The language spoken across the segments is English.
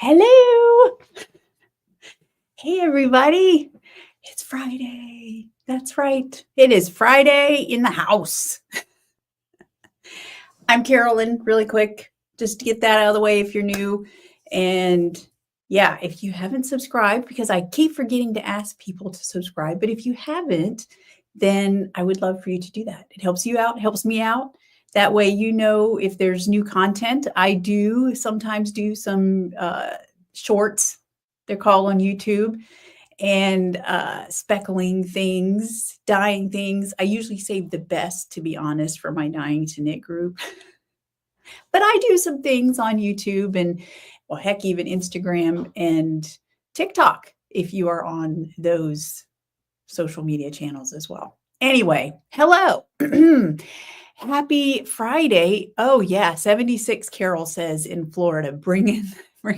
Hello. Hey, everybody. It's Friday. That's right. It is Friday in the house. I'm Carolyn, really quick, just to get that out of the way if you're new. And yeah, if you haven't subscribed, because I keep forgetting to ask people to subscribe, but if you haven't, then I would love for you to do that. It helps you out, helps me out. That way, you know, if there's new content. I do sometimes do some shorts, they're called on YouTube, and speckling things, dyeing things. I usually save the best, to be honest, for my Dying to Knit group. But I do some things on YouTube and, well, heck, even Instagram and TikTok, if you are on those social media channels as well. Anyway, hello. Happy Friday. Oh, yeah. 76, Carol says in Florida, bring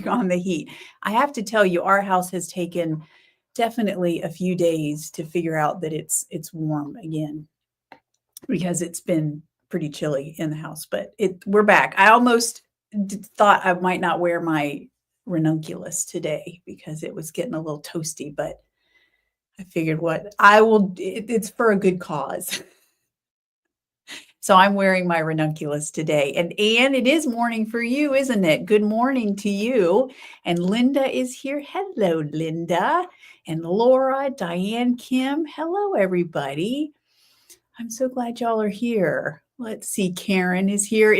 on the heat. I have to tell you, our house has taken definitely a few days to figure out that it's warm again, because it's been pretty chilly in the house, but we're back. I almost thought I might not wear my ranunculus today because it was getting a little toasty, but I figured it's for a good cause. So I'm wearing my ranunculus today. And Anne, it is morning for you, isn't it? Good morning to you. And Linda is here. Hello, Linda. And Laura, Diane, Kim. Hello, everybody. I'm so glad y'all are here. Let's see. Karen is here.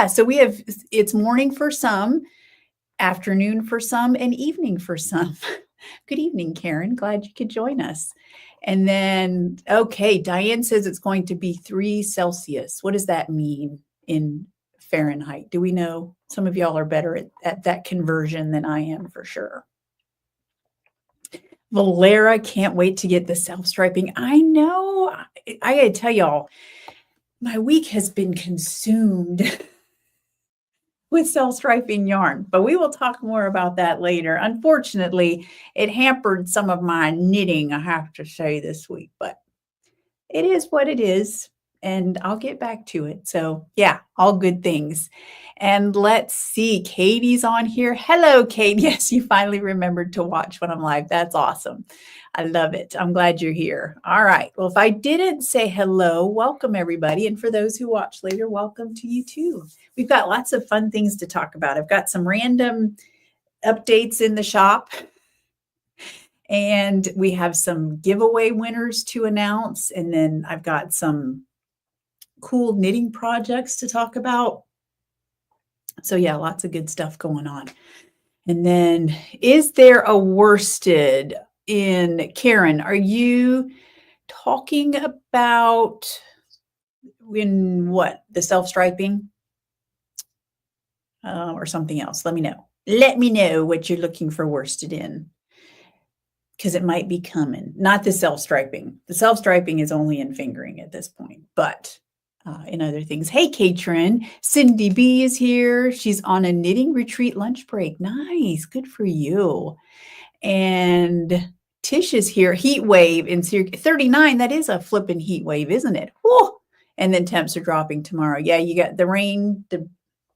So it's morning for some, afternoon for some, and evening for some. Good evening, Karen. Glad you could join us. And then, okay, Diane says it's going to be 3 Celsius. What does that mean in Fahrenheit? Do we know? Some of y'all are better at that conversion than I am, for sure. Valera, can't wait to get the self-striping. I know. I got to tell y'all, my week has been consumed with self-striping yarn, but we will talk more about that later. Unfortunately, it hampered some of my knitting, I have to say, this week, but it is what it is, and I'll get back to it. So yeah, all good things. And let's see, Katie's on here. Hello, Kate. Yes, you finally remembered to watch when I'm live. That's awesome. I love it. I'm glad you're here. All right. Well, if I didn't say hello, welcome everybody. And for those who watch later, welcome to you too. We've got lots of fun things to talk about. I've got some random updates in the shop, and we have some giveaway winners to announce. And then I've got some cool knitting projects to talk about. So yeah, lots of good stuff going on. And then, is there a worsted in Karen? Are you talking about in what? The self-striping or something else? Let me know. Let me know what you're looking for worsted in, because it might be coming. Not the self-striping. The self-striping is only in fingering at this point, but in other things. Hey, Katrin. Cindy B is here. She's on a knitting retreat lunch break. Nice. Good for you. And Tish is here. Heat wave in 39. That is a flipping heat wave, isn't it? Whoa. And then temps are dropping tomorrow. Yeah, you got the rain to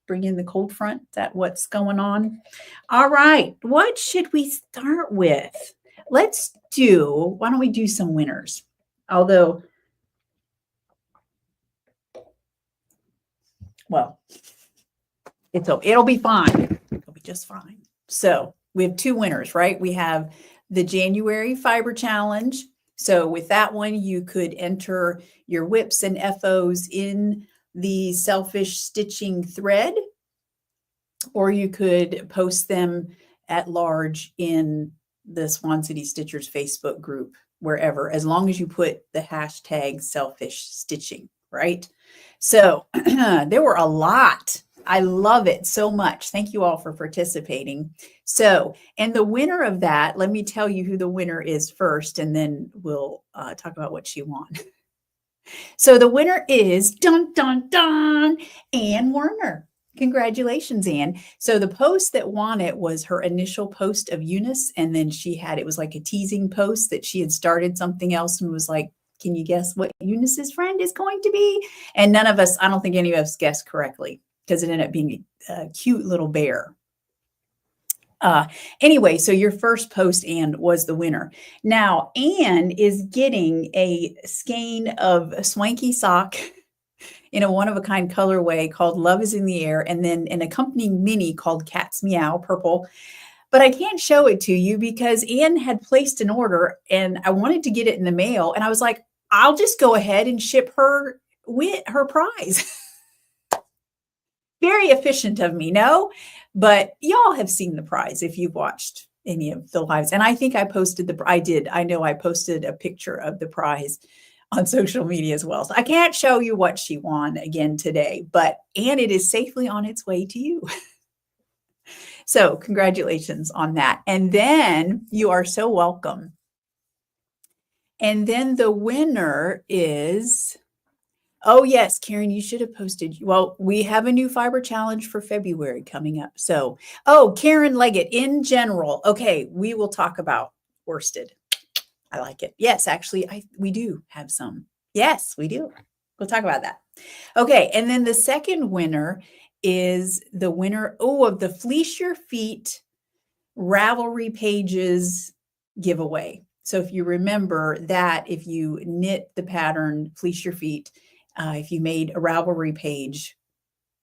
bring in the cold front. Is that what's going on? All right. What should we start with? Why don't we do some winners? Although, well, it'll be fine. It'll be just fine. So we have 2 winners, right? We have the January Fiber Challenge. So with that one, you could enter your whips and FOs in the Selfish Stitching thread, or you could post them at large in the Swan City Stitchers Facebook group, wherever, as long as you put the hashtag selfish stitching, right? So there were a lot. I love it so much. Thank you all for participating. So, and the winner of that, let me tell you who the winner is first, and then we'll talk about what she won. So the winner is, dun, dun, dun, Anne Werner. Congratulations, Anne. So the post that won it was her initial post of Eunice, and then it was like a teasing post that she had started something else and was like, can you guess what Eunice's friend is going to be? And I don't think any of us guessed correctly, because it ended up being a cute little bear. Anyway, so your first post, Anne, was the winner. Now, Anne is getting a skein of a swanky sock in a one-of-a-kind colorway called Love is in the Air, and then an accompanying mini called Cat's Meow, purple. But I can't show it to you because Anne had placed an order and I wanted to get it in the mail. And I was like, I'll just go ahead and ship her with her prize. Very efficient of me, no? But y'all have seen the prize if you've watched any of the lives. And I think I posted I know I posted a picture of the prize on social media as well. So I can't show you what she won again today, and it is safely on its way to you. So congratulations on that. And then you are so welcome. And then the winner is, oh yes, Karen, you should have posted. Well, we have a new fiber challenge for February coming up. So, Karen Leggett in general. Okay, we will talk about worsted. I like it. Yes, actually, we do have some. Yes, we do. We'll talk about that. Okay, and then the second winner is the winner, of the Fleece Your Feet Ravelry Pages giveaway. So if you remember that, if you knit the pattern Fleece Your Feet, if you made a Ravelry page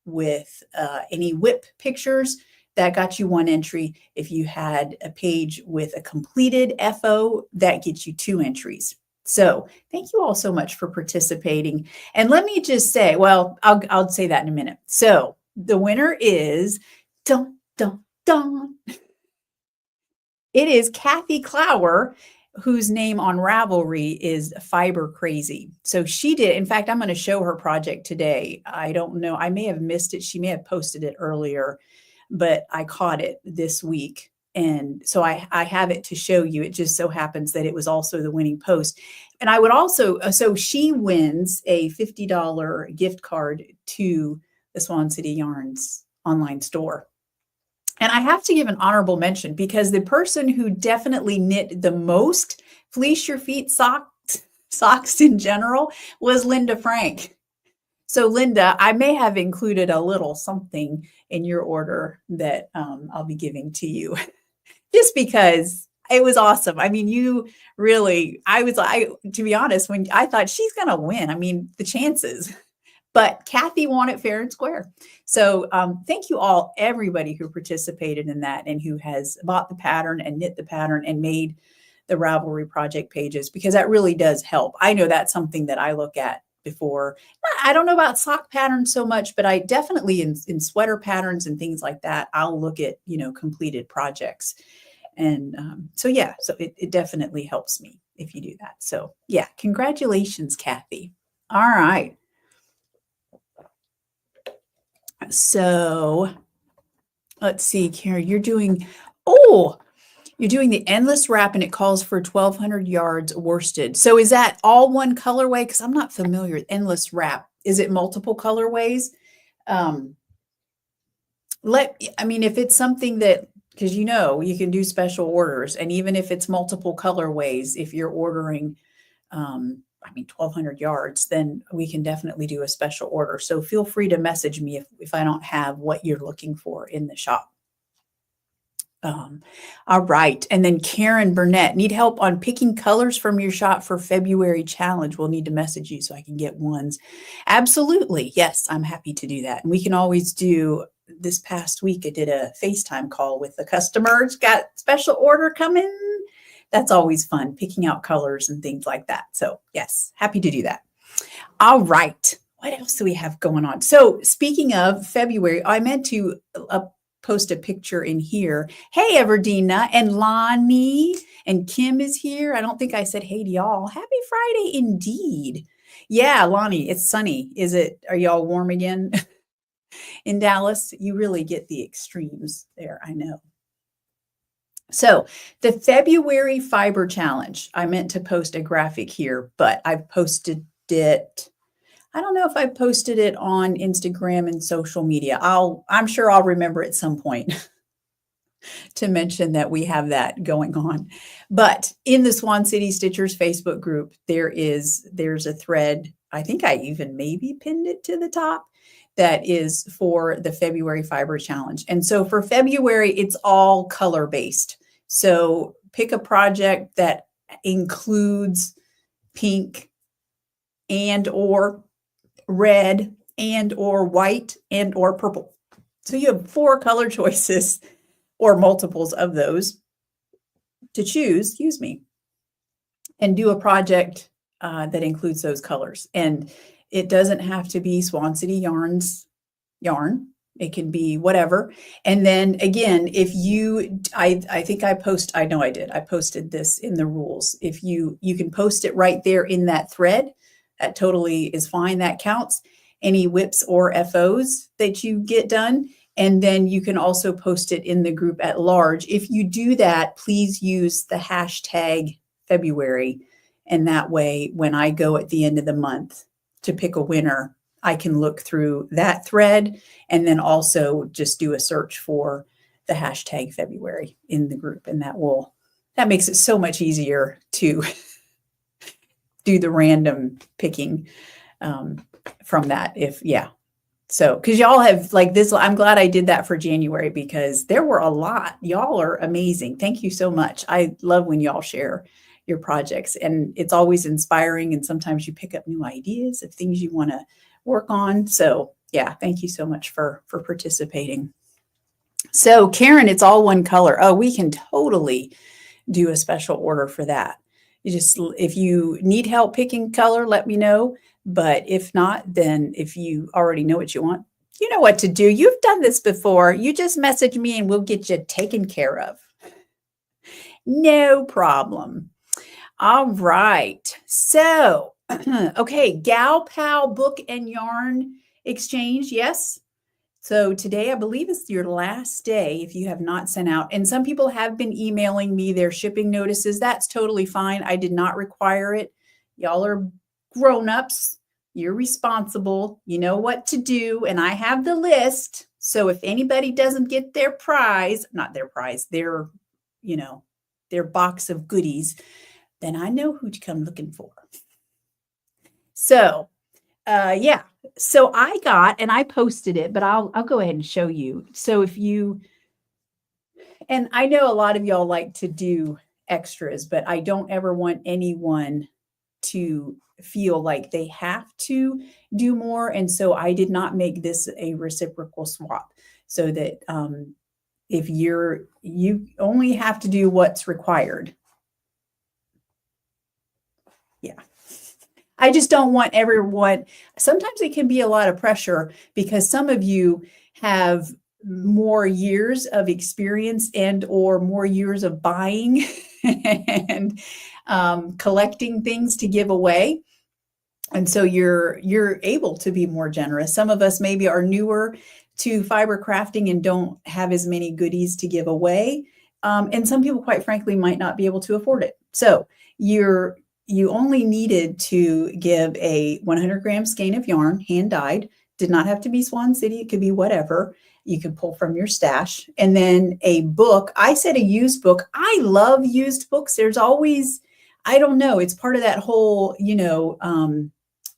with any whip pictures, that got you 1 entry. If you had a page with a completed FO, that gets you 2 entries. So thank you all so much for participating. And let me just say, well, I'll say that in a minute. So the winner is, dun, dun, dun. It is Kathy Clower, whose name on Ravelry is Fiber Crazy. So she did. In fact, I'm going to show her project today. I don't know. I may have missed it. She may have posted it earlier, but I caught it this week. And so I have it to show you. It just so happens that it was also the winning post. And I would also, so she wins a $50 gift card to the Swan City Yarns online store. And I have to give an honorable mention because the person who definitely knit the most Fleece Your Feet socks in general was Linda Frank. So Linda, I may have included a little something in your order that I'll be giving to you just because it was awesome. I mean, you really, to be honest, when I thought she's going to win, I mean, the chances. But Kathy won it fair and square. So thank you all, everybody who participated in that and who has bought the pattern and knit the pattern and made the Ravelry project pages, because that really does help. I know that's something that I look at before. I don't know about sock patterns so much, but I definitely in sweater patterns and things like that, I'll look at, completed projects. And so it definitely helps me if you do that. So yeah, congratulations, Kathy. All right. So let's see, Karen, you're doing the endless wrap and it calls for 1,200 yards worsted. So is that all one colorway? Because I'm not familiar with endless wrap. Is it multiple colorways? If it's something that, because you can do special orders, and even if it's multiple colorways, if you're ordering 1,200 yards, then we can definitely do a special order. So feel free to message me if I don't have what you're looking for in the shop. All right. And then Karen Burnett, need help on picking colors from your shop for February challenge? We'll need to message you so I can get ones. Absolutely. Yes, I'm happy to do that. And we can always do, this past week, I did a FaceTime call with the customers, got special order coming. That's always fun, picking out colors and things like that. So yes, happy to do that. All right. What else do we have going on? So speaking of February, I meant to post a picture in here. Hey, Everdina and Lonnie and Kim is here. I don't think I said hey to y'all. Happy Friday indeed. Yeah, Lonnie, it's sunny. Are y'all warm again in Dallas? You really get the extremes there, I know. So the February fiber challenge, I meant to post a graphic here, but I've posted it. I don't know if I posted it on Instagram and social media. I'm sure I'll remember at some point to mention that we have that going on. But in the Swan City Stitchers Facebook group, there's a thread. I think I even maybe pinned it to the top that is for the February Fiber Challenge. And so for February, it's all color based. So pick a project that includes pink and or red and or white and or purple. So you have 4 color choices or multiples of those to choose, excuse me, and do a project that includes those colors. And it doesn't have to be Swan City Yarns yarn. It can be whatever. And then again, if you, I think I know I did. I posted this in the rules. If you can post it right there in that thread, that totally is fine. That counts. Any whips or FOs that you get done. And then you can also post it in the group at large. If you do that, please use the hashtag February. And that way, when I go at the end of the month to pick a winner, I can look through that thread and then also just do a search for the hashtag February in the group. And that makes it so much easier to do the random picking from that. So, because y'all have like this, I'm glad I did that for January because there were a lot. Y'all are amazing. Thank you so much. I love when y'all share your projects, and it's always inspiring. And sometimes you pick up new ideas of things you want to work on. So yeah, thank you so much for participating. So Karen, it's all one color. Oh, we can totally do a special order for that. If you need help picking color, let me know. But if not, then if you already know what you want, you know what to do. You've done this before. You just message me and we'll get you taken care of. No problem. All right. So, okay, Gal Pal book and yarn exchange. Yes. So today, I believe is your last day if you have not sent out. And some people have been emailing me their shipping notices. That's totally fine. I did not require it. Y'all are grown-ups. You're responsible. You know what to do. And I have the list. So if anybody doesn't get their prize, not their prize, their box of goodies, then I know who to come looking for. So, yeah. So I got, and I posted it, but I'll go ahead and show you. So and I know a lot of y'all like to do extras, but I don't ever want anyone to feel like they have to do more. And so I did not make this a reciprocal swap so that if you only have to do what's required. Yeah. I just don't want everyone. Sometimes it can be a lot of pressure because some of you have more years of experience and or more years of buying and collecting things to give away. And so you're able to be more generous. Some of us maybe are newer to fiber crafting and don't have as many goodies to give away. And some people, quite frankly, might not be able to afford it. So you only needed to give a 100-gram skein of yarn, hand dyed. Did not have to be Swan City. It could be whatever you could pull from your stash. And then a book. I said a used book. I love used books. There's always, I don't know, it's part of that whole,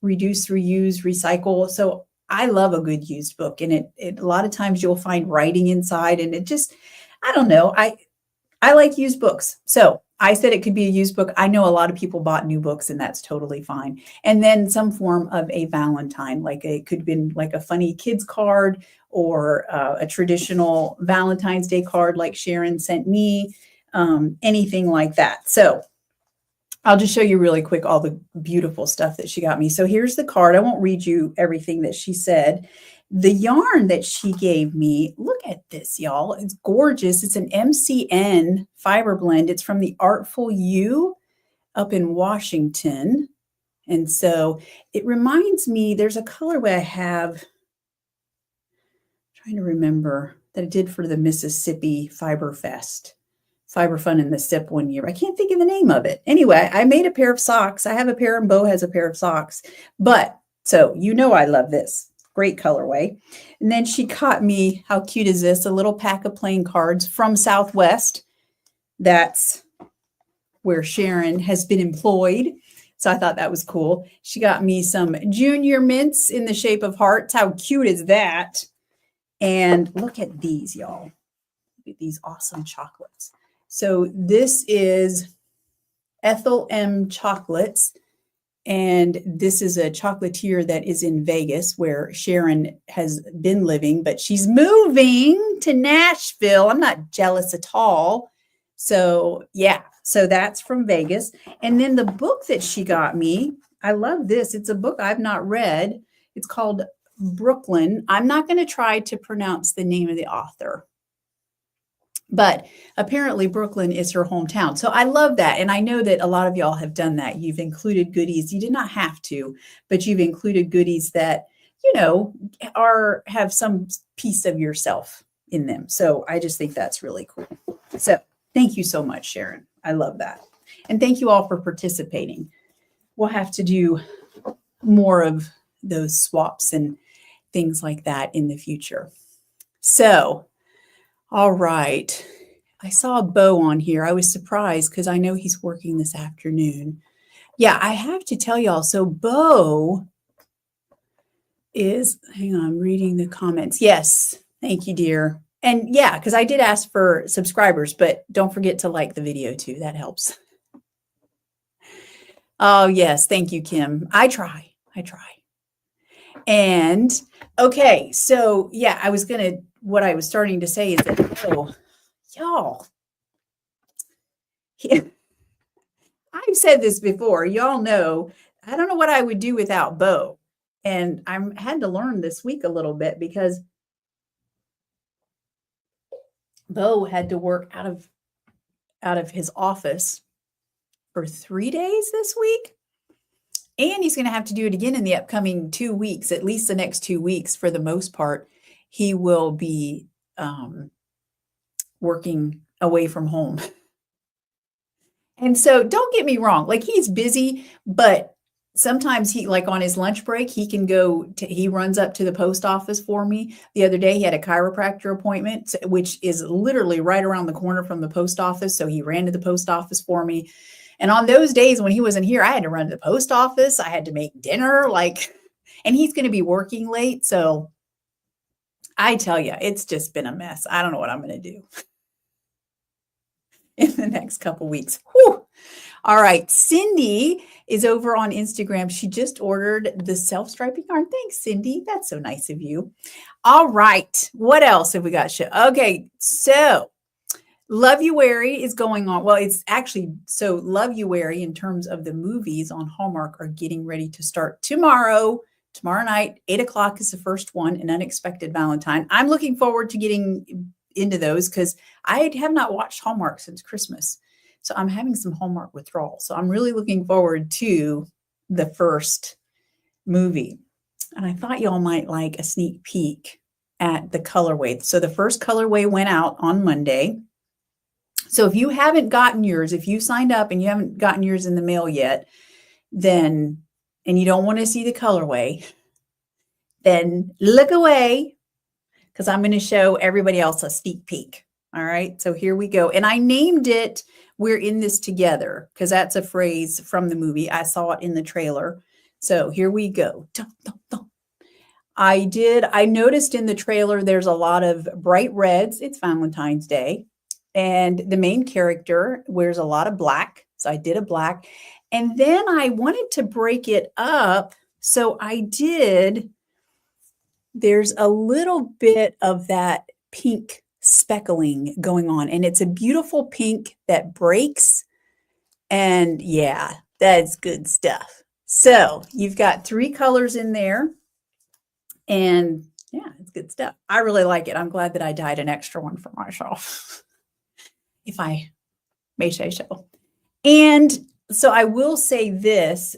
reduce, reuse, recycle. So I love a good used book. And it a lot of times you'll find writing inside and it just, I don't know. I like used books. So I said it could be a used book. I know a lot of people bought new books and that's totally fine. And then some form of a Valentine, like it could have been like a funny kids card or a traditional Valentine's Day card like Sharon sent me, anything like that. So I'll just show you really quick all the beautiful stuff that she got me. So here's the card. I won't read you everything that she said. The yarn that she gave me, look at this, y'all. It's gorgeous. It's an MCN fiber blend. It's from the Artful You up in Washington. And so it reminds me, there's a colorway I have, I'm trying to remember, that I did for the Mississippi Fiber Fest. Fiber Fun in the SIP one year. I can't think of the name of it. Anyway, I made a pair of socks. I have a pair and Bo has a pair of socks. But so I love this. Great colorway. And then she caught me, how cute is this? A little pack of playing cards from Southwest. That's where Sharon has been employed So I thought that was cool. She got me some junior mints in the shape of hearts. How cute is that? And look at these, y'all. Look at these awesome chocolates. So this is Ethel M. Chocolates. And this is a chocolatier that is in Vegas where Sharon has been living, but she's moving to Nashville. I'm not jealous at all. So yeah, so that's from Vegas. And then the book that she got me, I love this. It's a book I've not read. It's called Brooklyn. I'm not going to try to pronounce the name of the author, but apparently Brooklyn is her hometown. So I love that. And I know that a lot of y'all have done that. You've included goodies. You did not have to, but you've included goodies that, you know, have some piece of yourself in them. So I just think that's really cool. So thank you so much, Sharon. I love that. And thank you all for participating. We'll have to do more of those swaps and things like that in the future. So all right. I saw Bo on here. I was surprised because I know he's working this afternoon. Yeah, I have to tell y'all. So Bo is, hang on, I'm reading the comments. Yes. Thank you, dear. And yeah, because I did ask for subscribers, but don't forget to like the video too. That helps. Oh, yes. Thank you, Kim. I try. And okay. So yeah, what I was starting to say is that, y'all, I've said this before. Y'all know, I don't know what I would do without Bo. And I had to learn this week a little bit because Bo had to work out of his office for 3 days this week. And he's going to have to do it again in the upcoming 2 weeks, at least the next 2 weeks. For the most part, he will be working away from home. And so don't get me wrong, like he's busy, but sometimes he, like on his lunch break, he can he runs up to the post office for me. The other day he had a chiropractor appointment, which is literally right around the corner from the post office. So he ran to the post office for me. And on those days when he wasn't here, I had to run to the post office. I had to make dinner, and he's going to be working late. So I tell you, it's just been a mess. I don't know what I'm going to do in the next couple weeks. Whew. All right. Cindy is over on Instagram. She just ordered the self-striping yarn. Thanks, Cindy. That's so nice of you. All right. What else have we got? Okay. So Love You Wary is going on. Well, it's actually, so Love You Wary in terms of the movies on Hallmark are getting ready to start tomorrow night. 8:00 is the first one, An Unexpected Valentine. I'm looking forward to getting into those because I have not watched Hallmark since Christmas. So I'm having some Hallmark withdrawal. So I'm really looking forward to the first movie. And I thought y'all might like a sneak peek at the colorway. So the first colorway went out on Monday. So if you haven't gotten yours, if you signed up and you haven't gotten yours in the mail yet, then, and you don't want to see the colorway, then look away because I'm going to show everybody else a sneak peek. All right. So here we go. And I named it, We're in This Together, because that's a phrase from the movie. I saw it in the trailer. So here we go. Dun, dun, dun. I noticed in the trailer, there's a lot of bright reds. It's Valentine's Day. And the main character wears a lot of black. So I did a black. And then I wanted to break it up. So there's a little bit of that pink speckling going on. And it's a beautiful pink that breaks. And yeah, that's good stuff. So you've got 3 colors in there. And yeah, it's good stuff. I really like it. I'm glad that I dyed an extra one for myself, if I may say so. And so I will say this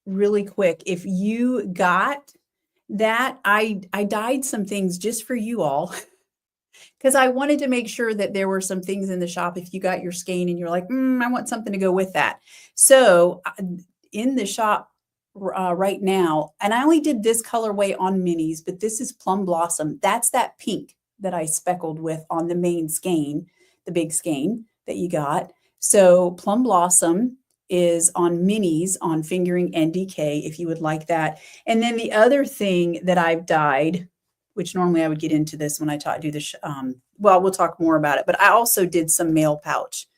really quick. If you got that, I dyed some things just for you all because I wanted to make sure that there were some things in the shop. If you got your skein and you're like, I want something to go with that. So in the shop right now, and I only did this colorway on minis, but this is Plum Blossom. That's that pink that I speckled with on the main skein, the big skein that you got. So Plum Blossom is on minis on fingering NDK if you would like that. And then the other thing that I've dyed, which normally I would get into this when I do this, well, we'll talk more about it, but I also did some mail pouch,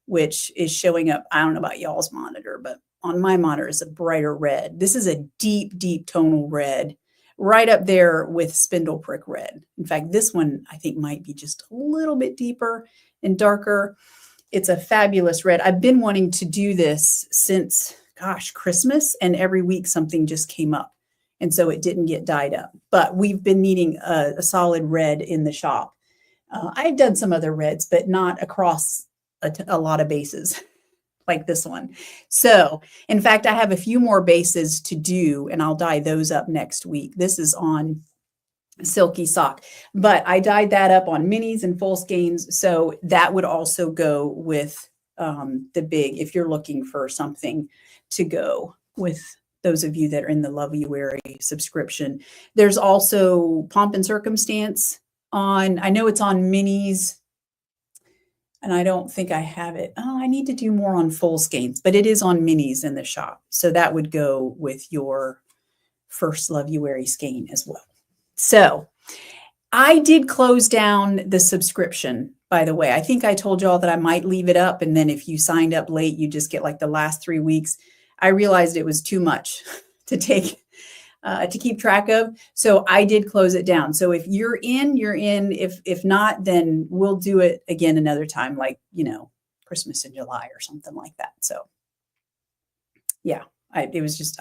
which is showing up. I don't know about y'all's monitor, but on my monitor is a brighter red. This is a deep, deep tonal red, right up there with spindle prick red. In fact, this one I think might be just a little bit deeper and darker. It's a fabulous red. I've been wanting to do this since, gosh, Christmas, and every week something just came up. And so it didn't get dyed up. But we've been needing a solid red in the shop. I've done some other reds, but not across a lot of bases like this one. So, in fact, I have a few more bases to do, and I'll dye those up next week. This is on Silky Sock, but I dyed that up on minis and full skeins, so that would also go with the big, if you're looking for something to go with those of you that are in the Aweigh subscription. There's also Pomp and Circumstance on, I know it's on minis, and I don't think I have it. Oh, I need to do more on full skeins, but it is on minis in the shop, so that would go with your first Aweigh skein as well. So I did close down the subscription, by the way. I think I told y'all that I might leave it up, and then if you signed up late, you just get like the last 3 weeks. I realized it was too much to take, to keep track of. So I did close it down. So if you're in, you're in. If not, then we'll do it again another time, like, you know, Christmas in July or something like that. So yeah, I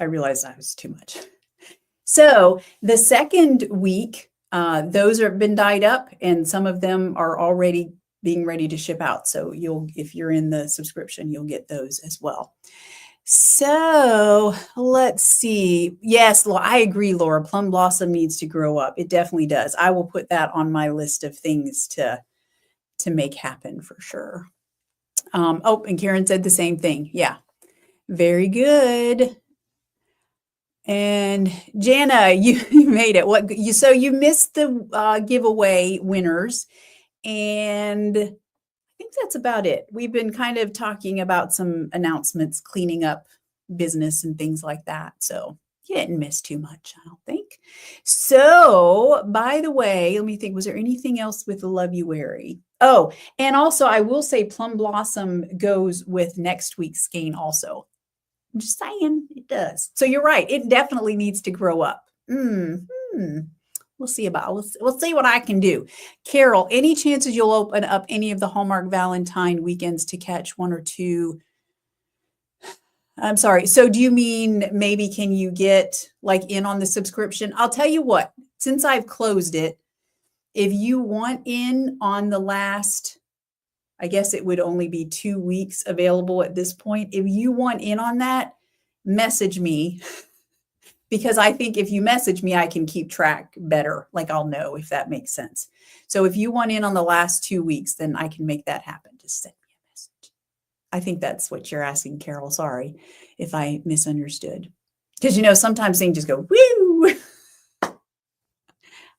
realized that was too much. So the second week, those have been dyed up, and some of them are already being ready to ship out. So if you're in the subscription, you'll get those as well. So let's see. Yes, I agree, Laura. Plum Blossom needs to grow up. It definitely does. I will put that on my list of things to make happen for sure. Oh, and Karen said the same thing. Yeah, very good. And Jana, you made it. So you missed the giveaway winners, and I think that's about it. We've been kind of talking about some announcements, cleaning up business and things like that. So you didn't miss too much, I don't think. So, by the way, let me think. Was there anything else with the Aweigh? Oh, and also I will say Plum Blossom goes with next week's skein also. I'm just saying it does. So you're right. It definitely needs to grow up. We'll see we'll see what I can do. Carol, any chances you'll open up any of the Hallmark Valentine weekends to catch 1 or 2? I'm sorry. So do you mean maybe can you get like in on the subscription? I'll tell you what, since I've closed it, if you want in on the last, I guess it would only be 2 weeks available at this point. If you want in on that, message me, because I think if you message me, I can keep track better. Like I'll know if that makes sense. So if you want in on the last 2 weeks, then I can make that happen. Just send me a message. I think that's what you're asking, Carol. Sorry if I misunderstood. Because, you know, sometimes things just go, woo.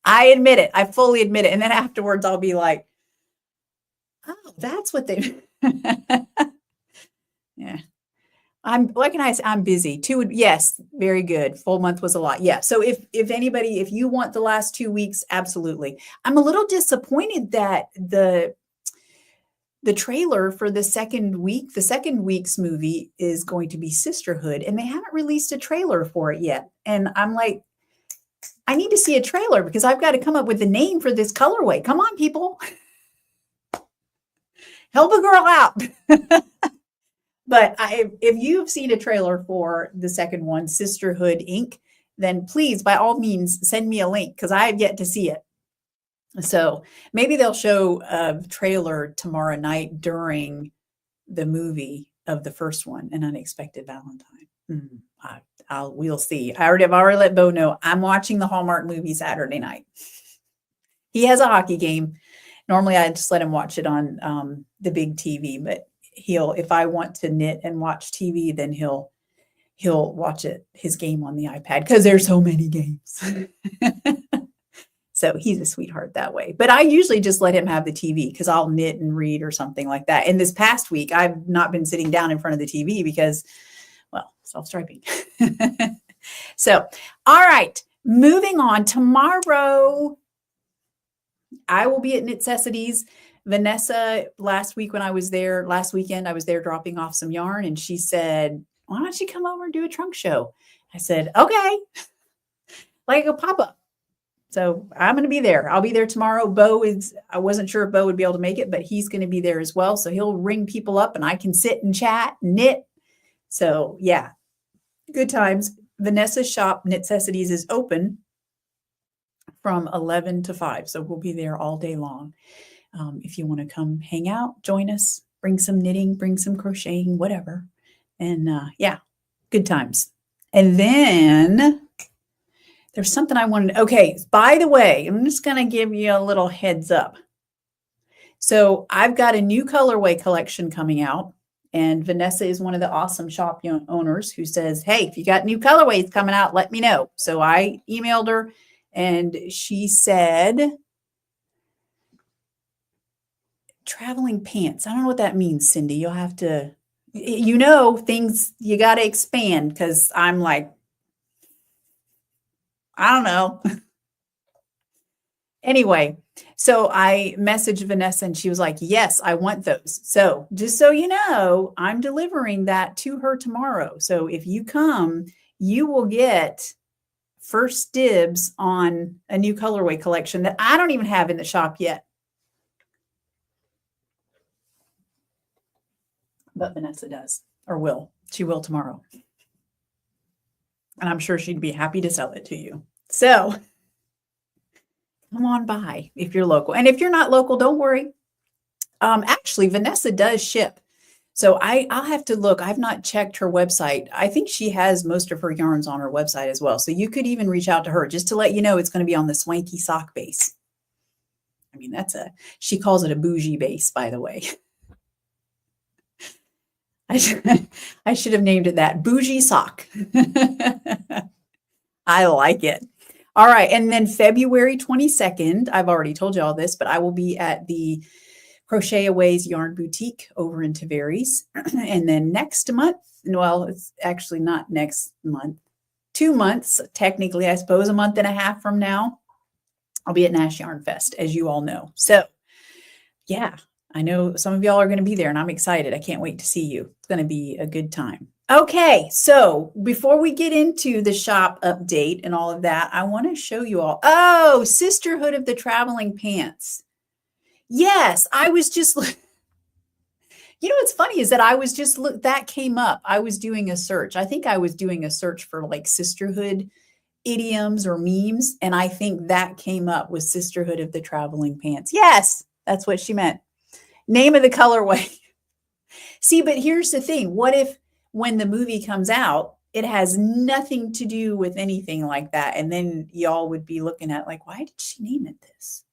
I admit it. I fully admit it. And then afterwards, I'll be like, oh, that's what they. Yeah. What can I say? I'm busy. Yes, very good. Full month was a lot. Yeah. So if you want the last 2 weeks, absolutely. I'm a little disappointed that the trailer for the second week's movie is going to be Sisterhood, and they haven't released a trailer for it yet. And I'm like, I need to see a trailer because I've got to come up with a name for this colorway. Come on, people. Help a girl out. But if you've seen a trailer for the second one, Sisterhood Inc., then please, by all means, send me a link because I have yet to see it. So maybe they'll show a trailer tomorrow night during the movie of the first one, An Unexpected Valentine. We'll see. I've already let Bo know I'm watching the Hallmark movie Saturday night. He has a hockey game. Normally, I just let him watch it on the big TV, but if I want to knit and watch TV, then he'll watch his game on the iPad because there's so many games. So he's a sweetheart that way. But I usually just let him have the TV because I'll knit and read or something like that. And this past week, I've not been sitting down in front of the TV because, well, self-striping. So, all right, moving on. Tomorrow, I will be at Knitcessities. Vanessa, last weekend, I was there dropping off some yarn, and she said, why don't you come over and do a trunk show? I said, okay, like a pop-up. So I'm going to be there. I'll be there tomorrow. I wasn't sure if Bo would be able to make it, but he's going to be there as well. So he'll ring people up and I can sit and chat, and knit. So yeah, good times. Vanessa's shop, Knitcessities, is open from 11 to 5. So we'll be there all day long. If you want to come hang out, join us, bring some knitting, bring some crocheting, whatever. And yeah, good times. And then there's something I wanted. Okay, by the way, I'm just going to give you a little heads up. So I've got a new colorway collection coming out. And Vanessa is one of the awesome shop owners who says, hey, if you got new colorways coming out, let me know. So I emailed her and she said, traveling pants. I don't know what that means, Cindy. You'll have to, things you got to expand, because I'm like, I don't know. Anyway, so I messaged Vanessa and she was like, yes, I want those. So just so you know, I'm delivering that to her tomorrow. So if you come, you will get first dibs on a new colorway collection that I don't even have in the shop yet. But Vanessa does, or will. She will tomorrow. And I'm sure she'd be happy to sell it to you. So come on by if you're local. And if you're not local, don't worry. Actually, Vanessa does ship. So I'll have to look. I've not checked her website. I think she has most of her yarns on her website as well. So you could even reach out to her just to let you know it's going to be on the swanky sock base. I mean, she calls it a bougie base, by the way. I should have named it that, bougie sock. I like it. All right. And then February 22nd, I've already told you all this, but I will be at the Crochet Away's Yarn Boutique over in Tavares. And then next month, well, it's actually not next month, 2 months, technically, I suppose, a month and a half from now, I'll be at Nash Yarn Fest, as you all know. So yeah, I know some of y'all are going to be there and I'm excited. I can't wait to see you. It's going to be a good time. Okay, so before we get into the shop update and all of that, I want to show you all. Oh, Sisterhood of the Traveling Pants. Yes, I was just, what's funny is that I was just, that came up. I was doing a search. I think I was doing a search for like sisterhood idioms or memes. And I think that came up with Sisterhood of the Traveling Pants. Yes, that's what she meant. Name of the colorway. See, but here's the thing. What if when the movie comes out, it has nothing to do with anything like that? And then y'all would be looking at like, why did she name it this?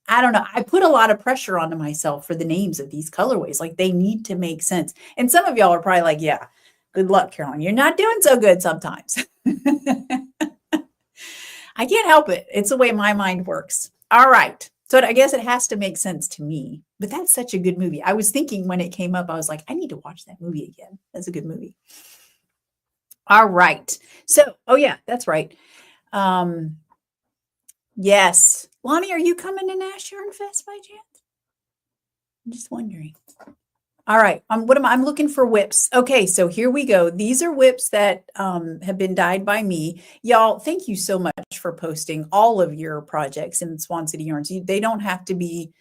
I don't know. I put a lot of pressure onto myself for the names of these colorways. Like they need to make sense. And some of y'all are probably like, yeah, good luck, Carolyn. You're not doing so good sometimes. I can't help it. It's the way my mind works. All right. So I guess it has to make sense to me, but that's such a good movie. I was thinking when it came up, I was like, I need to watch that movie again. That's a good movie. All right. So, oh yeah, that's right. Yes. Lonnie, are you coming to Nash Yarn Fest by chance? I'm just wondering. All right. I'm looking for whips. Okay. So here we go. These are whips that have been dyed by me. Y'all, thank you so much for posting all of your projects in Swan City Yarns. They don't have to be,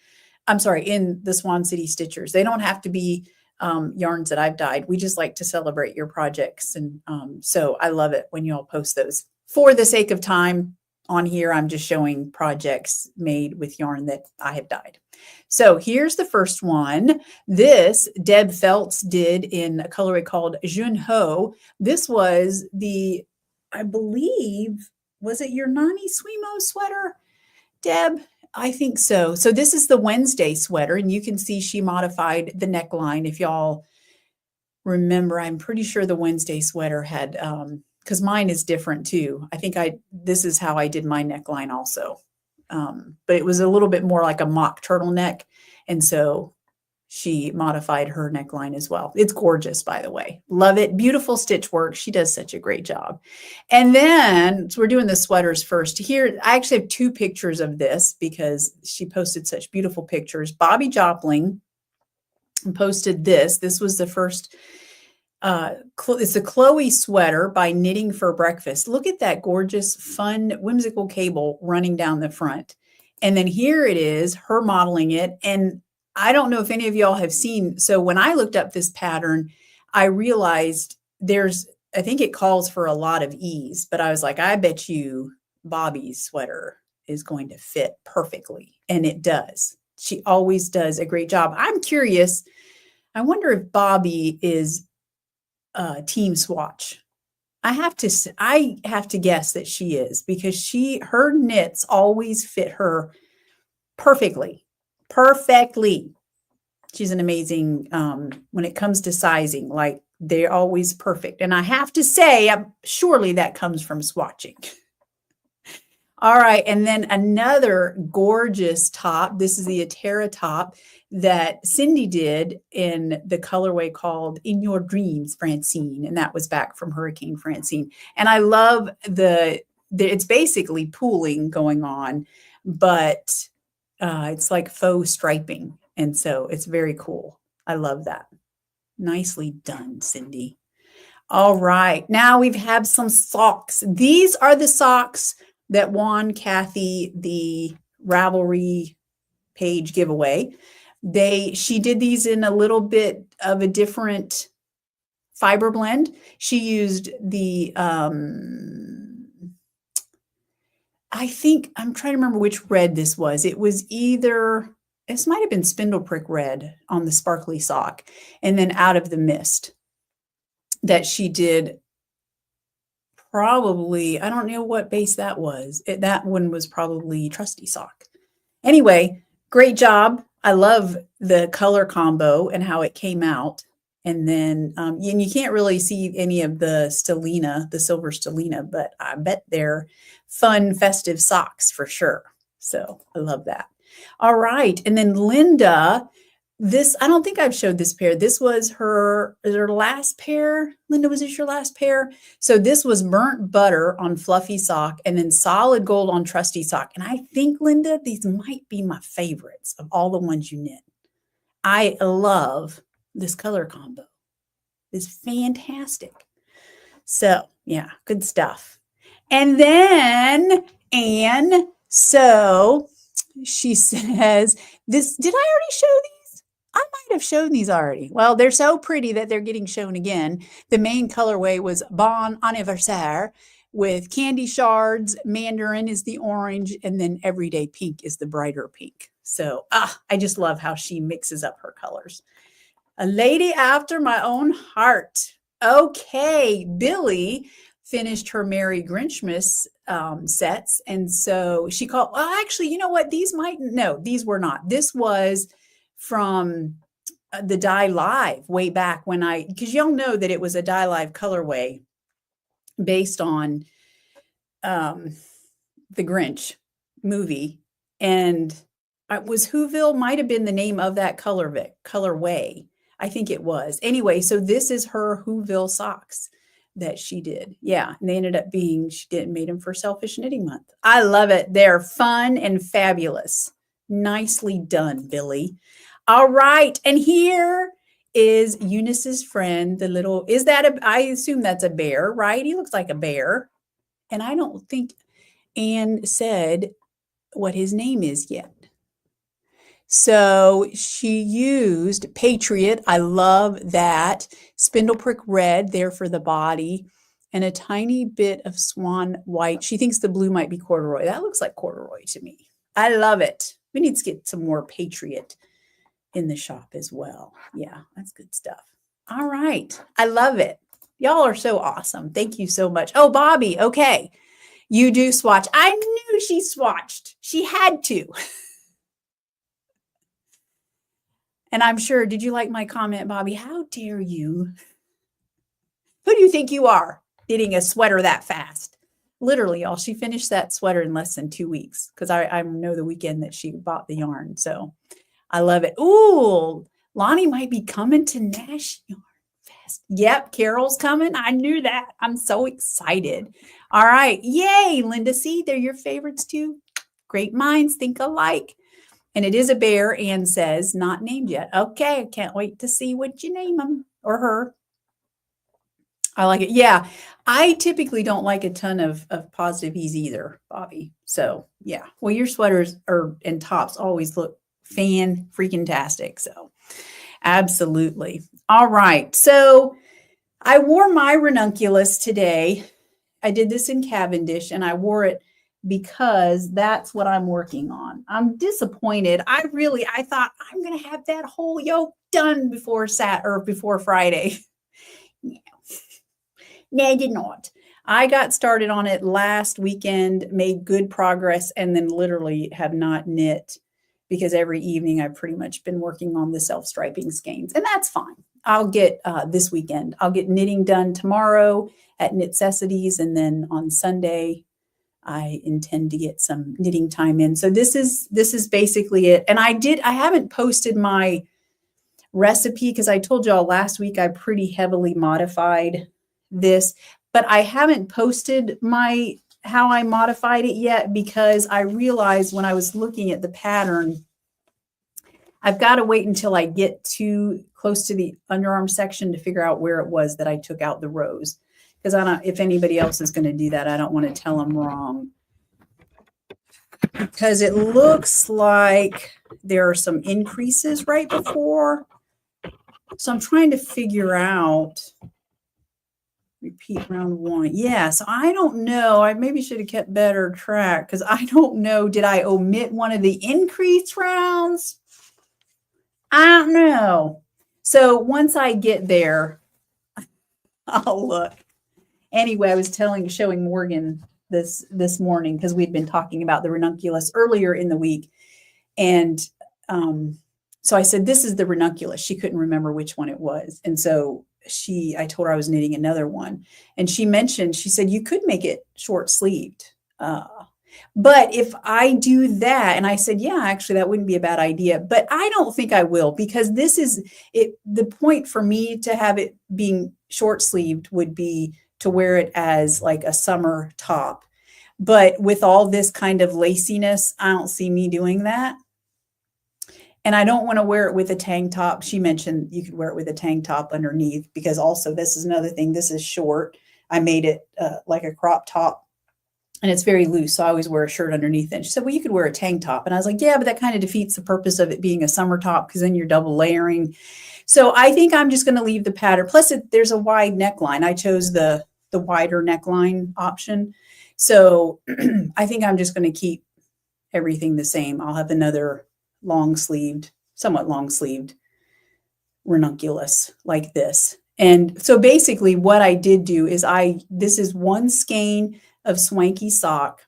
in the Swan City Stitchers. They don't have to be yarns that I've dyed. We just like to celebrate your projects. And so I love it when you all post those. For the sake of time on here, I'm just showing projects made with yarn that I have dyed. So here's the first one. This Deb Feltz did in a colorway called Jun Ho. This was I believe, was it your Nani Swimo sweater, Deb? I think so. So this is the Wednesday sweater, and you can see she modified the neckline. If y'all remember, I'm pretty sure the Wednesday sweater had, because mine is different too. I think this is how I did my neckline also. but it was a little bit more like a mock turtleneck. And so she modified her neckline as well. It's gorgeous, by the way. Love it. Beautiful stitch work. She does such a great job. And then, so we're doing the sweaters first. Here, I actually have 2 pictures of this because she posted such beautiful pictures. Bobby Jopling posted this. This was the first, it's a Chloe sweater by Knitting for Breakfast. Look at that gorgeous, fun, whimsical cable running down the front. And then here it is, her modeling it. And I don't know if any of y'all have seen. So when I looked up this pattern, I realized I think it calls for a lot of ease, but I was like, I bet you Bobby's sweater is going to fit perfectly. And it does. She always does a great job. I'm curious. I wonder if Bobby is team swatch. I have to guess that she is, because her knits always fit her perfectly. She's an amazing, when it comes to sizing, like they're always perfect. And I have to say, surely that comes from swatching. All right. And then another gorgeous top. This is the Atera top that Cindy did in the colorway called In Your Dreams, Francine. And that was back from Hurricane Francine. And I love it's basically pooling going on, but it's like faux striping. And so it's very cool. I love that. Nicely done, Cindy. All right. Now we have some socks. These are the socks that won Kathy the Ravelry page giveaway. She did these in a little bit of a different fiber blend. She used the, I think, I'm trying to remember which red this was. It was this might have been Spindle Prick red on the sparkly sock, and then Out of the Mist that she did. Probably, I don't know what base that was. That one was probably Trusty Sock. Anyway, great job. I love the color combo and how it came out. And then, and you can't really see any of the stellina, the silver stellina, but I bet they're fun, festive socks for sure. So I love that. All right. And then Linda, I don't think I've showed this pair. This was her last pair. Linda, was this your last pair? So this was Burnt Butter on Fluffy Sock and then Solid Gold on Trusty Sock. And I think, Linda, these might be my favorites of all the ones you knit. I love this color combo. It's fantastic. So yeah, good stuff. And then Anne, so she says, did I already show these? I might have shown these already. Well, they're so pretty that they're getting shown again. The main colorway was Bon Anniversaire with candy shards. Mandarin is the orange, and then Everyday Pink is the brighter pink. So I just love how she mixes up her colors. A lady after my own heart. Okay, Billy finished her Merry Grinchmas sets. And so she called, well, actually, you know what? These were not. This was from the Die Live way back when because y'all know that it was a Die Live colorway based on the Grinch movie. And it was Whoville, might have been the name of that colorway. I think it was. Anyway, so this is her Whoville socks that she did. Yeah, and they ended up made them for Selfish Knitting Month. I love it. They're fun and fabulous. Nicely done, Billy. All right, and here is Eunice's friend, I assume that's a bear, right? He looks like a bear. And I don't think Anne said what his name is yet. So she used Patriot. I love that. Spindle Prick Red there for the body and a tiny bit of Swan White. She thinks the blue might be corduroy. That looks like corduroy to me. I love it. We need to get some more Patriot in the shop as well. Yeah, that's good stuff. All right. I love it. Y'all are so awesome. Thank you so much. Oh, Bobby. Okay. You do swatch. I knew she swatched. She had to. And I'm sure, did you like my comment, Bobby? How dare you? Who do you think you are knitting a sweater that fast? Literally, y'all, she finished that sweater in less than 2 weeks because I know the weekend that she bought the yarn. So I love it. Ooh, Lonnie might be coming to Nash Yarn Fest. Yep, Carol's coming. I knew that. I'm so excited. All right. Yay, Linda. See, they're your favorites too. Great minds think alike. And it is a bear, Anne says, not named yet. Okay, I can't wait to see what you name him or her. I like it. Yeah, I typically don't like a ton of positive ease either, Bobby. So yeah, well, your sweaters and tops always look fan freaking tastic. So absolutely. All right. So I wore my ranunculus today. I did this in Cavendish and I wore it because that's what I'm working on. I'm disappointed. I thought I'm going to have that whole yoke done before Friday. No, I did not. I got started on it last weekend, made good progress, and then literally have not knit because every evening I've pretty much been working on the self-striping skeins, and that's fine. I'll get this weekend. I'll get knitting done tomorrow at Knitcessities, and then on Sunday I intend to get some knitting time in. So this is basically it. And I haven't posted my recipe because I told y'all last week I pretty heavily modified this, but I haven't posted how I modified it yet because I realized when I was looking at the pattern, I've got to wait until I get too close to the underarm section to figure out where it was that I took out the rows. Because if anybody else is going to do that, I don't want to tell them wrong. Because it looks like there are some increases right before. So I'm trying to figure out, repeat round 1. Yeah, so I don't know. I maybe should have kept better track because I don't know. Did I omit one of the increased rounds? I don't know. So once I get there, I'll look. Anyway, I was showing Morgan this morning because we'd been talking about the ranunculus earlier in the week. And so I said, this is the ranunculus. She couldn't remember which one it was. And so I told her I was knitting another one. And she said, you could make it short sleeved. But if I do that, and I said, yeah, actually, that wouldn't be a bad idea. But I don't think I will because this is it. The point for me to have it being short sleeved would be to wear it as like a summer top. But with all this kind of laciness, I don't see me doing that. And I don't want to wear it with a tank top. She mentioned you could wear it with a tank top underneath because also this is another thing. This is short. I made it like a crop top and it's very loose. So I always wear a shirt underneath it. And she said, well, you could wear a tank top. And I was like, yeah, but that kind of defeats the purpose of it being a summer top because then you're double layering. So I think I'm just going to leave the pattern. Plus there's a wide neckline. I chose the wider neckline option. So I think I'm just going to keep everything the same. I'll have another somewhat long sleeved ranunculus like this. And so basically what I did do is this is one skein of swanky sock.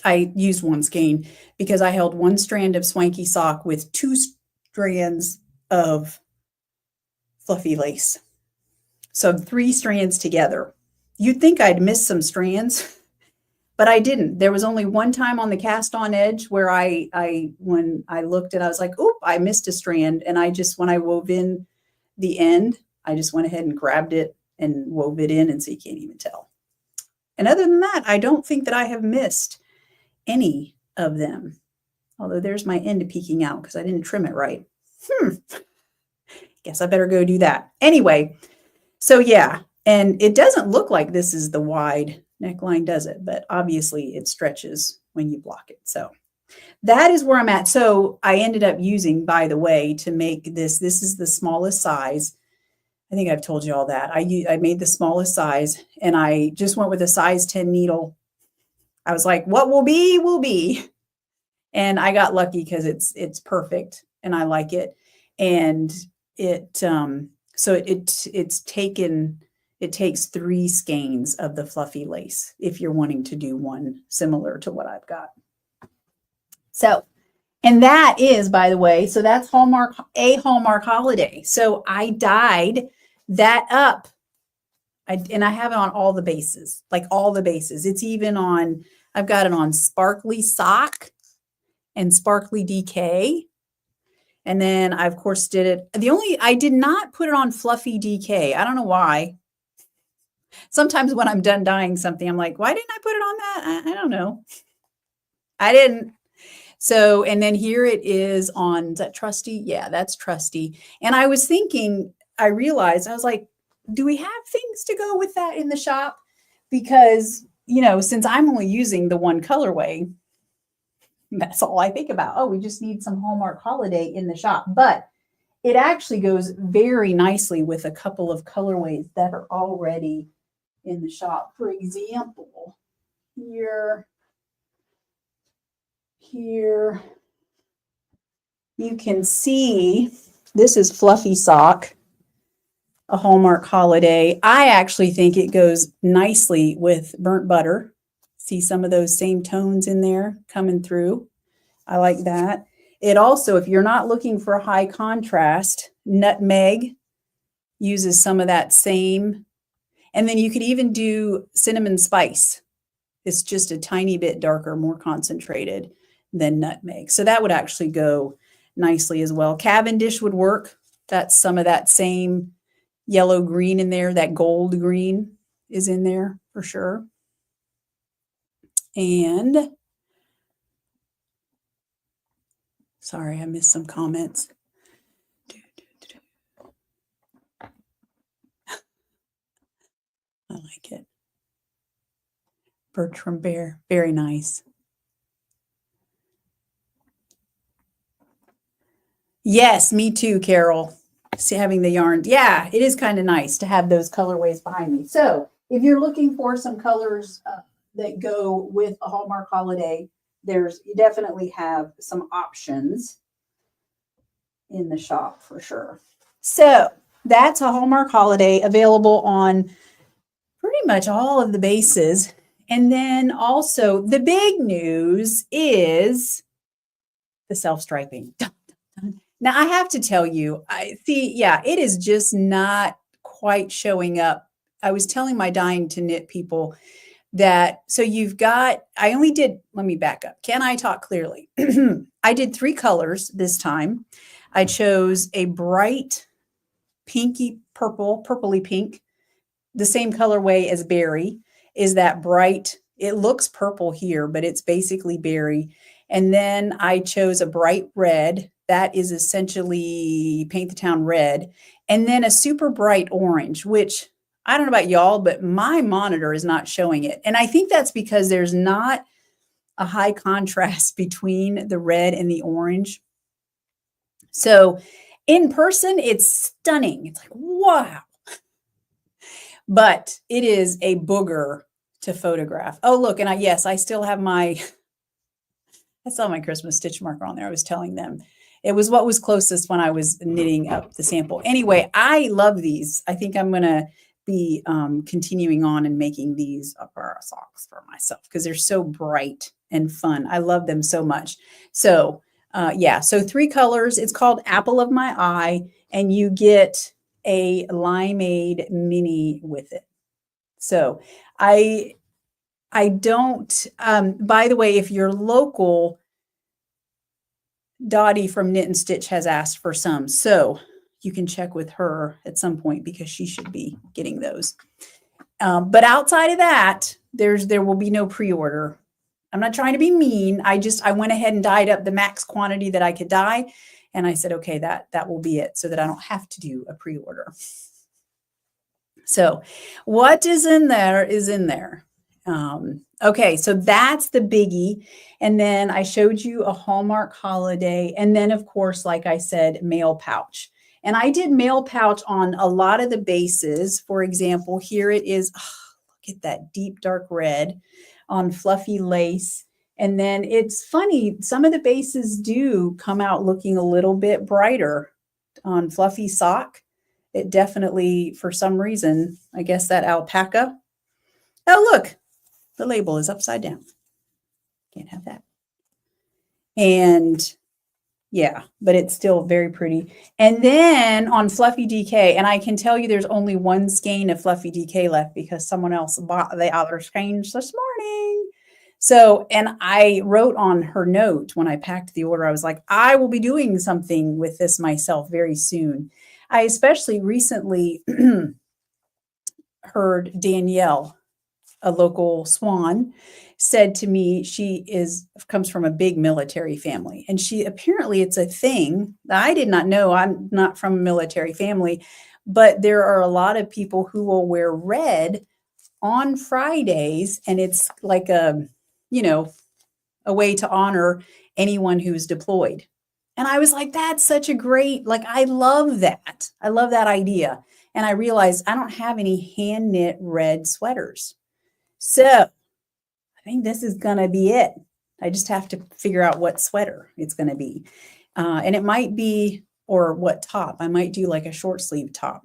I used one skein because I held one strand of swanky sock with 2 strands of fluffy lace. So 3 strands together. You'd think I'd miss some strands, but I didn't. There was only one time on the cast on edge where when I looked and I was like, oop, I missed a strand. And when I wove in the end, I just went ahead and grabbed it and wove it in, and so you can't even tell. And other than that, I don't think that I have missed any of them. Although there's my end peeking out because I didn't trim it right. Guess I better go do that. Anyway, so yeah, and it doesn't look like this is the wide neckline, does it? But obviously it stretches when you block it. So that is where I'm at. So I ended up using, by the way, to make this is the smallest size. I think I've told you all that. I made the smallest size and I just went with a size 10 needle. I was like, what will be, will be. And I got lucky because it's perfect and I like it. And it takes 3 skeins of the fluffy lace if you're wanting to do one similar to what I've got. So, and that is, by the way, so that's Hallmark Holiday. So I dyed that up. And I have it on all the bases, like all the bases. It's even on, I've got it on Sparkly Sock and Sparkly DK. And then I, of course, did it. I did not put it on Fluffy DK. I don't know why. Sometimes when I'm done dyeing something, I'm like, why didn't I put it on that? I don't know. I didn't. So, and then here it is on, is that Trusty? Yeah, that's Trusty. And I was thinking, I realized, I was like, do we have things to go with that in the shop? Because, you know, since I'm only using the one colorway, that's all I think about. Oh, we just need some Hallmark Holiday in the shop. But it actually goes very nicely with a couple of colorways that are already in the shop. For example, here you can see this is Fluffy Sock, a Hallmark Holiday. I actually think it goes nicely with Burnt Butter. See some of those same tones in there coming through. I like that. It also, if you're not looking for high contrast, Nutmeg uses some of that same. And then you could even do Cinnamon Spice. It's just a tiny bit darker, more concentrated than Nutmeg. So that would actually go nicely as well. Cavendish would work. That's some of that same yellow green in there. That gold green is in there for sure. And sorry, I missed some comments. I like it. Bertram Bear, very nice. Yes, me too, Carol. See, having the yarn. Yeah, it is kind of nice to have those colorways behind me. So if you're looking for some colors that go with a Hallmark Holiday, you definitely have some options in the shop for sure. So that's a Hallmark Holiday available on pretty much all of the bases. And then also the big news is the self-striping. Now I have to tell you, it is just not quite showing up. I was telling my Dying to Knit people that, so let me back up. Can I talk clearly? I did 3 colors this time. I chose a bright pinky purple, purpley pink, the same colorway as Berry is that bright. It looks purple here, but it's basically berry. And then I chose a bright red. That is essentially Paint the Town red. And then a super bright orange, which I don't know about y'all, but my monitor is not showing it. And I think that's because there's not a high contrast between the red and the orange. So in person, it's stunning. It's like, wow. But it is a booger to photograph. Oh, look, and I still have I saw my Christmas stitch marker on there. I was telling them it was what was closest when I was knitting up the sample. Anyway, I love these. I think I'm going to be continuing on and making these upper socks for myself because they're so bright and fun. I love them so much. So so 3 colors. It's called Apple of My Eye, and you get a Limeade mini with it. So I don't, by the way, if you're local, Dottie from Knit and Stitch has asked for some. So you can check with her at some point because she should be getting those. But outside of that, there will be no pre-order. I'm not trying to be mean. I went ahead and dyed up the max quantity that I could dye. And I said, okay, that will be it so that I don't have to do a pre-order. So what is in there is in there. Okay, so that's the biggie. And then I showed you a Hallmark Holiday. And then, of course, like I said, mail pouch. And I did mail pouch on a lot of the bases. For example, here it is. Oh, look at that deep dark red on Fluffy Lace. And then it's funny, some of the bases do come out looking a little bit brighter on Fluffy Sock. It definitely, for some reason, I guess that alpaca. Oh, look, the label is upside down. Can't have that. And Yeah, but it's still very pretty. And then on Fluffy DK, and I can tell you there's only one skein of Fluffy DK left because someone else bought the other skeins this morning. So, and I wrote on her note when I packed the order, I was like, I will be doing something with this myself very soon. I especially recently heard Danielle, a local Swan, said to me she comes from a big military family, and she apparently it's a thing that I did not know. I'm not from a military family, but there are a lot of people who will wear red on Fridays, and it's like a way to honor anyone who's deployed. And I was like, that's such a great, like, I love that. I love that idea. And I realized I don't have any hand knit red sweaters. So I think this is going to be it. I just have to figure out what sweater it's going to be. And it might be, or what top. I might do like a short sleeve top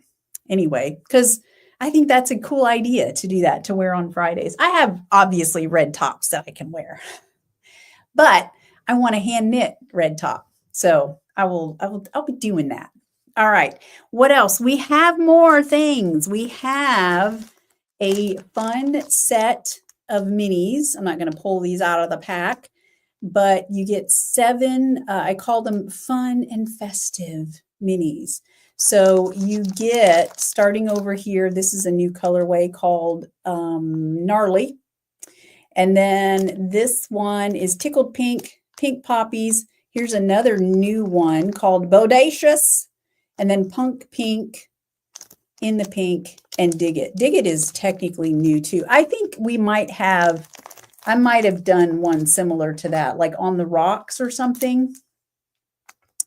anyway, because I think that's a cool idea to do that, to wear on Fridays. I have obviously red tops that I can wear, but I want a hand knit red top. So I'll be doing that. All right. What else? We have more things. We have a fun set of minis. I'm not going to pull these out of the pack, but you get 7, I call them fun and festive minis. So you get, starting over here, this is a new colorway called Gnarly. And then this one is Tickled Pink, Pink Poppies. Here's another new one called Bodacious. And then Punk Pink, In the Pink, and Dig It. Dig It is technically new too. I think I might have done one similar to that, like On the Rocks or something.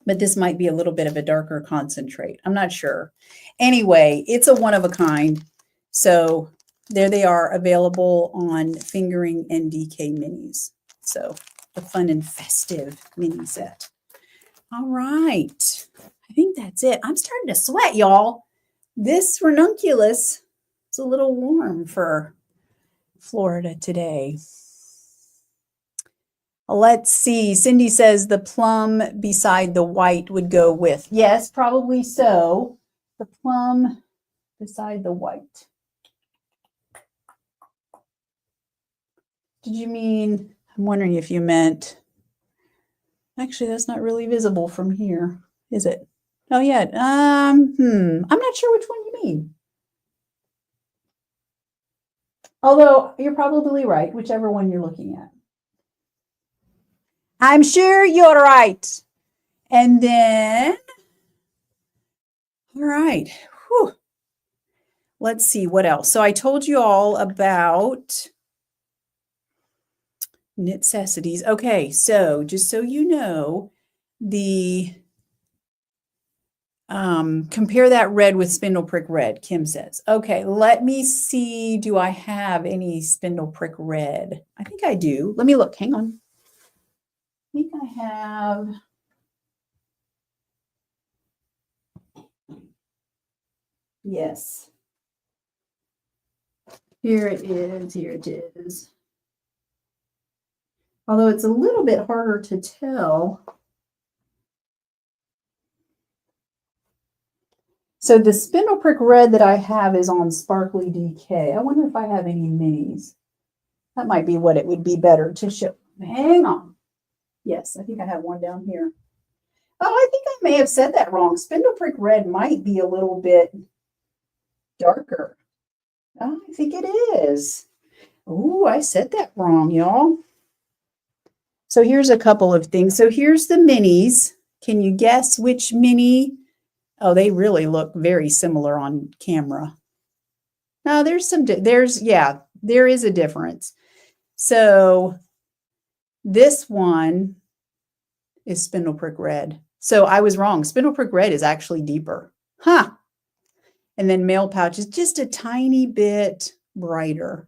But this might be a little bit of a darker concentrate. I'm not sure. Anyway, it's a one of a kind. So there they are, available on Fingering and DK Minis. So the fun and festive mini set. All right. I think that's it. I'm starting to sweat, y'all. This ranunculus is a little warm for Florida today. Let's see. Cindy says the plum beside the white would go with. Yes, probably so. The plum beside the white. Did you mean, I'm wondering if you meant, actually, that's not really visible from here, is it? Oh, yeah. I'm not sure which one you mean. Although you're probably right, whichever one you're looking at. I'm sure you're right. And then, all right. Whew. Let's see what else. So I told you all about Knitcessities. Okay, so just so you know, the compare that red with spindle prick red, Kim says. Okay, let me see. Do I have any spindle prick red? I think I do. Let me look. Hang on. I think I have. Yes. Here it is. Here it is. Although it's a little bit harder to tell. So the spindle prick red that I have is on Sparkly DK. I wonder if I have any minis. That might be what it would be better to show. Hang on. Yes, I think I have one down here. Oh, I think I may have said that wrong. Spindle prick red might be a little bit darker. Oh, I think it is. Oh, I said that wrong, y'all. So here's a couple of things. So here's the minis. Can you guess which mini? Oh, they really look very similar on camera. No, there is a difference. So this one is spindle prick red. So I was wrong. Spindle prick red is actually deeper. Huh. And then mail pouch is just a tiny bit brighter.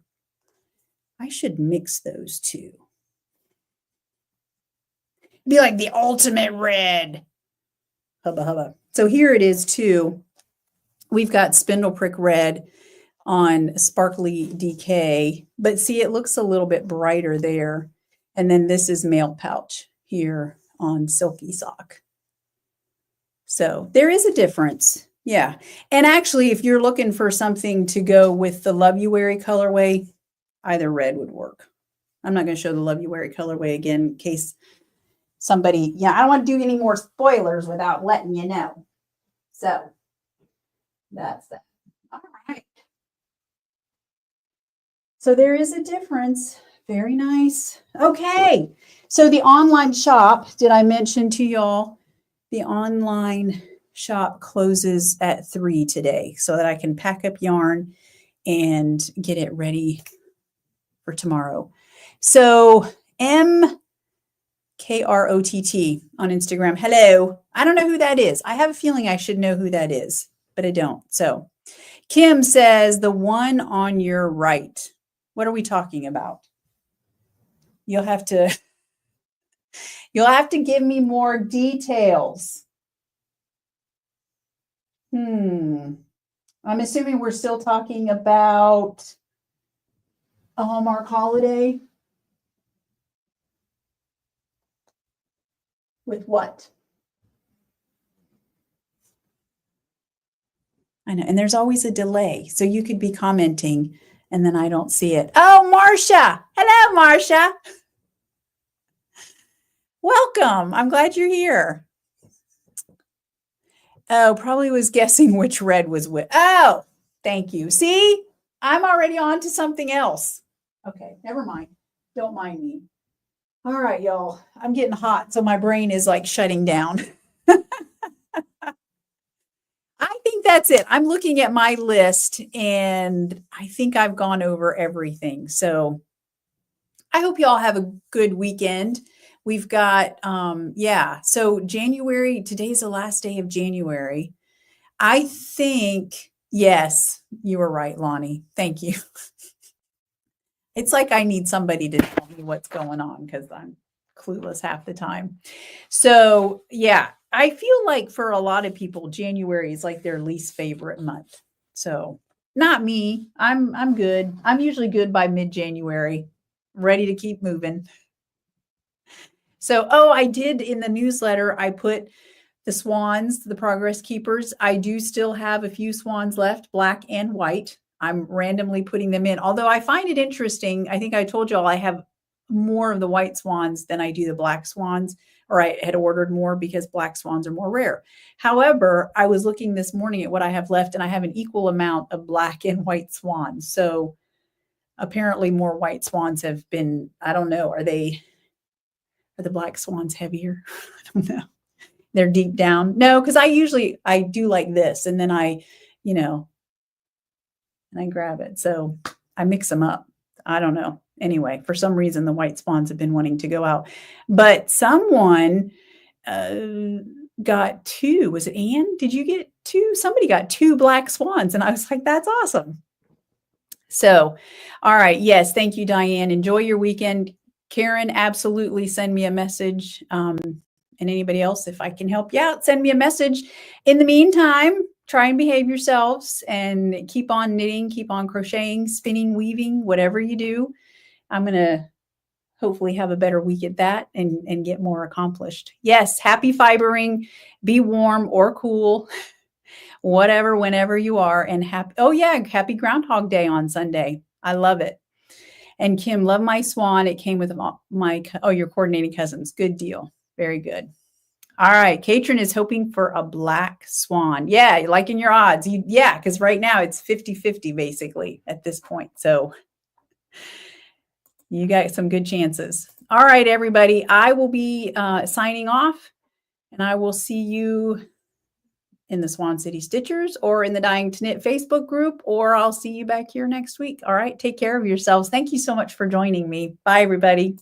I should mix those two. Be like the ultimate red. Hubba hubba. So here it is too. We've got spindle prick red on Sparkly DK, but see, it looks a little bit brighter there. And then this is mail pouch here on silky sock. So there is a difference. Yeah. And actually, if you're looking for something to go with the Love You Weary colorway, either red would work. I'm not going to show the Love You Weary colorway again in case somebody, I don't want to do any more spoilers without letting you know. So that's that. All right. So there is a difference. Very nice. Okay. So the online shop, did I mention to y'all, the online shop closes at 3 today so that I can pack up yarn and get it ready for tomorrow. So MKROTT on Instagram. Hello. I don't know who that is. I have a feeling I should know who that is, but I don't. So Kim says the one on your right. What are we talking about? You'll have to give me more details. I'm assuming we're still talking about a Hallmark holiday. With what? I know, and there's always a delay. So you could be commenting and then I don't see it. Oh, Marcia. Hello, Marcia. Welcome. I'm glad you're here. Oh, probably was guessing which red was which. Oh, thank you. See, I'm already on to something else. Okay, never mind. Don't mind me. All right, y'all. I'm getting hot, so my brain is like shutting down. I think that's it. I'm looking at my list and I think I've gone over everything. So I hope y'all have a good weekend. We've got, so January, today's the last day of January. I think, yes, you were right, Lonnie. Thank you. It's like I need somebody to tell me what's going on because I'm clueless half the time. So, yeah, I feel like for a lot of people, January is like their least favorite month. So, not me. I'm good. I'm usually good by mid-January, ready to keep moving. So, I did in the newsletter, I put the swans, the progress keepers. I do still have a few swans left, black and white. I'm randomly putting them in. Although I find it interesting, I think I told y'all I have more of the white swans than I do the black swans, or I had ordered more because black swans are more rare. However, I was looking this morning at what I have left and I have an equal amount of black and white swans. So apparently more white swans have been, I don't know, are the black swans heavier? I don't know. They're deep down. No, because I do like this and then I grab it. So I mix them up. I don't know. Anyway, for some reason, the white swans have been wanting to go out. But someone got 2. Was it Anne? Did you get 2? Somebody got 2 black swans. And I was like, that's awesome. So, all right. Yes. Thank you, Diane. Enjoy your weekend. Karen, absolutely send me a message. And anybody else, if I can help you out, send me a message. In the meantime, try and behave yourselves and keep on knitting, keep on crocheting, spinning, weaving, whatever you do. I'm going to hopefully have a better week at that and get more accomplished. Yes, happy fibering, be warm or cool, whatever, whenever you are. And happy Groundhog Day on Sunday. I love it. And Kim, love my swan. It came with your coordinating cousins. Good deal. Very good. All right. Katrin is hoping for a black swan. Yeah, liking your odds. Because right now it's 50-50 basically at this point. So you got some good chances. All right, everybody. I will be signing off and I will see you in the Swan City Stitchers or in the Dying to Knit Facebook group, or I'll see you back here next week. All right. Take care of yourselves. Thank you so much for joining me. Bye, everybody.